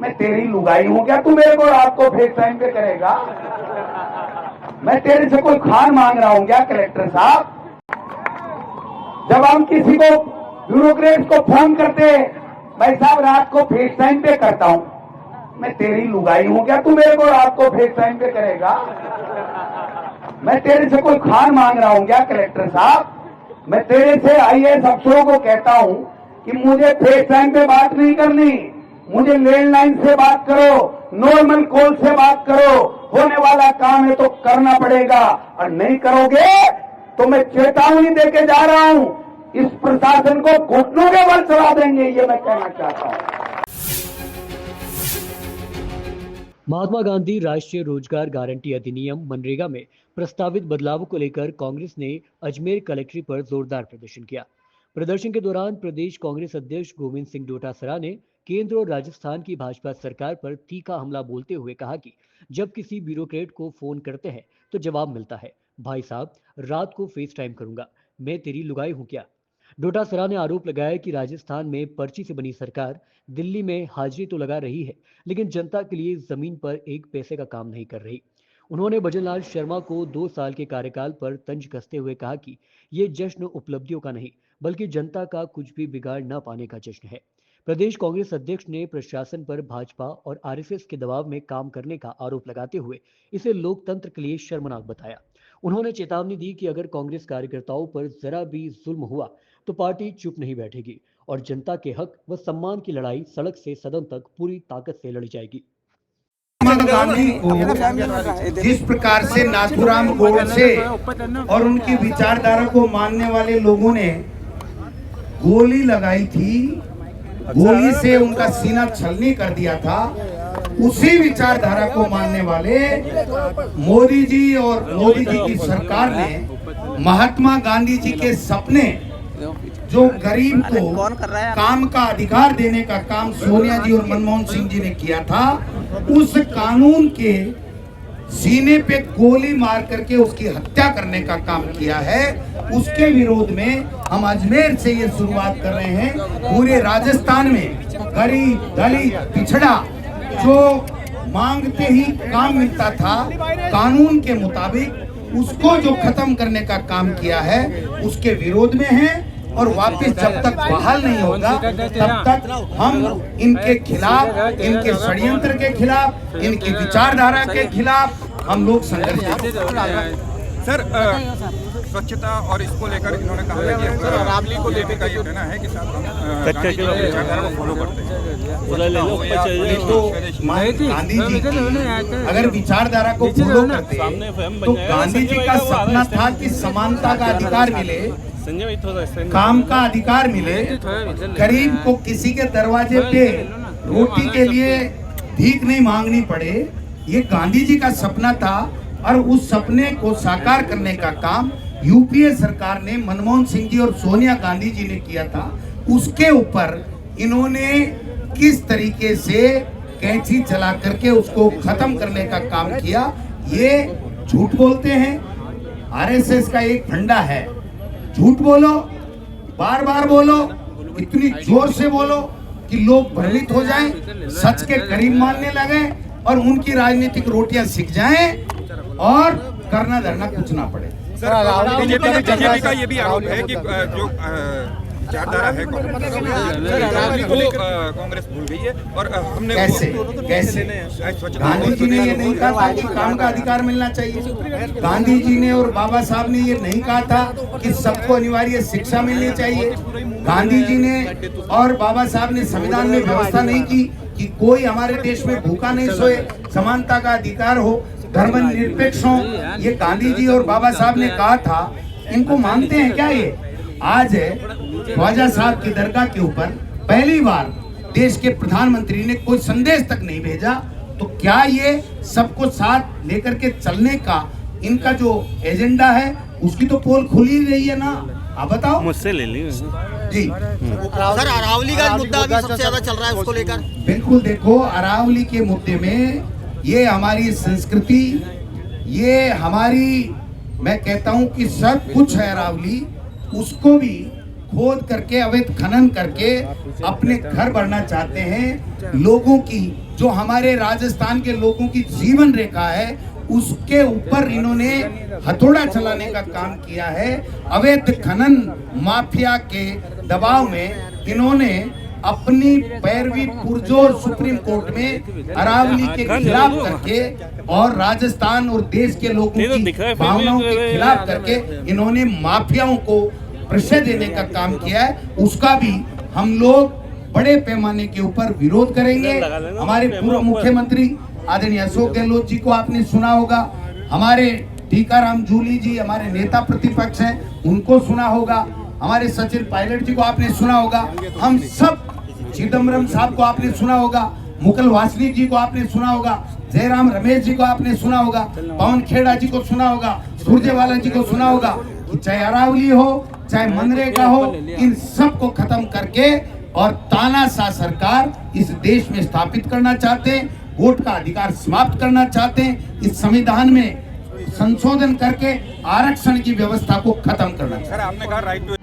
मैं तेरी लुगाई हूं क्या? तू मेरे को रात को फेस टाइम पे करेगा? मैं तेरे से कोई खान मांग रहा हूं क्या कलेक्टर साहब? जब हम किसी को ब्यूरोक्रेट को फोन करते, भाई साहब रात को फेस टाइम पे करता हूं, मैं तेरी लुगाई हूं क्या? तू मेरे को रात को फेस टाइम पे करेगा? मैं तेरे से कोई खान मांग रहा हूं क्या कलेक्टर साहब? मैं तेरे से आईएएस अफसरों को कहता हूं कि मुझे फेस टाइम पे बात नहीं करनी, मुझे लैंडलाइन से बात करो, नॉर्मल कॉल से बात करो, होने वाला काम है तो करना पड़ेगा, और नहीं करोगे तो मैं चेतावनी देके जा रहा हूं, इस प्रशासन को घुटनों के बल चला देंगे, ये मैं कहना चाहता हूं। महात्मा गांधी राष्ट्रीय रोजगार गारंटी अधिनियम मनरेगा में प्रस्तावित बदलावों को लेकर कांग्रेस ने अजमेर कलेक्ट्रेट पर जोरदार प्रदर्शन किया। प्रदर्शन के दौरान प्रदेश कांग्रेस अध्यक्ष गोविंद सिंह डोटासरा ने केंद्र और राजस्थान की भाजपा सरकार पर तीखा हमला बोलते हुए कहा कि जब किसी ब्यूरोक्रेट को फोन करते हैं तो जवाब मिलता है, भाई साहब रात को फेस टाइम करूंगा, मैं तेरी लुगाई हूं क्या? डोटासरा ने आरोप लगाया कि राजस्थान में पर्ची से बनी सरकार दिल्ली में हाजिरी तो लगा रही है, लेकिन जनता के लिए जमीन पर एक पैसे का काम नहीं कर रही। उन्होंने भजनलाल शर्मा को 2 साल के कार्यकाल पर तंज कसते हुए कहा कि ये जश्न उपलब्धियों का नहीं, बल्कि जनता का कुछ भी बिगाड़ न पाने का जश्न है। प्रदेश कांग्रेस अध्यक्ष ने प्रशासन पर भाजपा और आरएसएस के दबाव में काम करने का आरोप लगाते हुए इसे लोकतंत्र के लिए शर्मनाक बताया। उन्होंने चेतावनी दी कि अगर कांग्रेस कार्यकर्ताओं पर जरा भी जुल्म हुआ तो पार्टी चुप नहीं बैठेगी और जनता के हक व सम्मान की लड़ाई सड़क से सदन तक पूरी ताकत से लड़ी जाएगी। गांधी को जिस प्रकार से नाथूराम गोडसे और उनकी विचारधारा को मानने वाले लोगों ने गोली लगाई थी, गोली से उनका सीना छलनी कर दिया था, उसी विचारधारा को मानने वाले मोदी जी और मोदी जी की सरकार ने महात्मा गांधी जी के सपने, जो गरीब को काम का अधिकार देने का काम सोनिया जी और मनमोहन सिंह जी ने किया था, उस कानून के सीने पे गोली मार करके उसकी हत्या करने का काम किया है। उसके विरोध में हम अजमेर से ये शुरुआत कर रहे हैं। पूरे राजस्थान में गरीब, दलित, पिछड़ा जो मांगते ही काम मिलता था कानून के मुताबिक, उसको जो खत्म करने का काम किया है उसके विरोध में है। और वापस जब तक बहाल नहीं होगा तब तक हम इनके खिलाफ, इनके षड्यंत्र के खिलाफ, इनकी विचारधारा के खिलाफ हम लोग संघर्ष करेंगे। सर स्वच्छता और इसको लेकर इन्होंने कहा है कि रामली को लेकर का ये कहना है कि विचारधारा को फॉलो करते हैं। तो गांधी जी अगर विचारधारा को फॉलो करते तो गांधी जी का सपना था कि समानता का अधिकार मिले, काम का अधिकार मिले, गरीब को किसी के दरवाजे पे रोटी के लिए भीख नहीं मांगनी पड़े। ये गांधी जी का सपना था और उस सपने को साकार करने का काम यूपीए सरकार ने, मनमोहन सिंह जी और सोनिया गांधी जी ने किया था। उसके ऊपर इन्होंने किस तरीके से कैंची चला करके उसको खत्म करने का काम किया, ये झूठ बोलते हैं। आरएसएस का एक फंडा है, झूठ बोलो, बार बार बोलो, इतनी जोर से बोलो कि लोग भ्रमित हो जाएं, सच के करीब मानने लगे और उनकी राजनीतिक रोटियां सीख जाएं और करना धरना कुछ ना पड़े। सर बीजेपी का ये भी आरोप है कि जो विचारधारा है कांग्रेस भूल गई है और हमने कैसे गांधी जी ने ये नहीं कहा था कि काम का अधिकार मिलना चाहिए। गांधी जी ने और बाबा साहब ने ये नहीं कहा था कि सबको अनिवार्य शिक्षा मिलनी चाहिए। गांधी जी ने और बाबा साहब ने संविधान में व्यवस्था नहीं की कि कोई हमारे देश में भूखा नहीं सोए, समानता का अधिकार हो, धर्मनिरपेक्ष हो। ये गांधी जी और बाबा साहब ने कहा था। इनको मानते हैं क्या? ये आज ख्वाजा साहब की दरगाह के ऊपर पहली बार देश के प्रधानमंत्री ने कोई संदेश तक नहीं भेजा, तो क्या ये सबको साथ लेकर के चलने का इनका जो एजेंडा है उसकी तो पोल खुली रही है ना? आप बताओ। मुझसे ले ली जी सर, अरावली का मुद्दा अभी सबसे ज्यादा चल रहा है, उसको लेकर। बिल्कुल, देखो अरावली के मुद्दे में ये हमारी संस्कृति, ये हमारी, मैं कहता हूं कि सब कुछ है अरावली, उसको भी खोद करके अवैध खनन करके अपने घर भरना चाहते हैं। लोगों की जो हमारे राजस्थान के लोगों की जीवन रेखा है उसके ऊपर इन्होंने हथौड़ा चलाने का काम किया है। अवैध खनन माफिया के दबाव में इन्होंने अपनी पैरवी पुरजोर सुप्रीम कोर्ट में अरावली के खिलाफ करके और राजस्थान और देश के लोगों की भावनाओं के खिलाफ करके इन्होंने माफियाओं को प्रश्रय देने का काम किया है। उसका भी हम लोग बड़े पैमाने के ऊपर विरोध करेंगे। हमारे पूर्व मुख्यमंत्री आदरणीय अशोक गहलोत जी को आपने सुना होगा, हमारे टीकाराम जूली जी हमारे नेता प्रतिपक्ष हैं उनको सुना होगा, हमारे सचिन पायलट जी को आपने सुना होगा, हम सब चिदम्बरम साहब को आपने सुना होगा, मुकुल वासनिक जी को आपने सुना होगा, जयराम रमेश जी को आपने सुना होगा, पवन खेड़ा जी को सुना होगा, सुरजेवाला जी को सुना होगा। कि चाहे अरावली हो चाहे मनरेगा हो, इन सब को खत्म करके और तानाशाह सरकार इस देश में स्थापित करना चाहते हैं, वोट का अधिकार समाप्त करना चाहते हैं, इस संविधान में संशोधन करके आरक्षण की व्यवस्था को खत्म करना चाहते हैं। सर आपने कहा राइट टू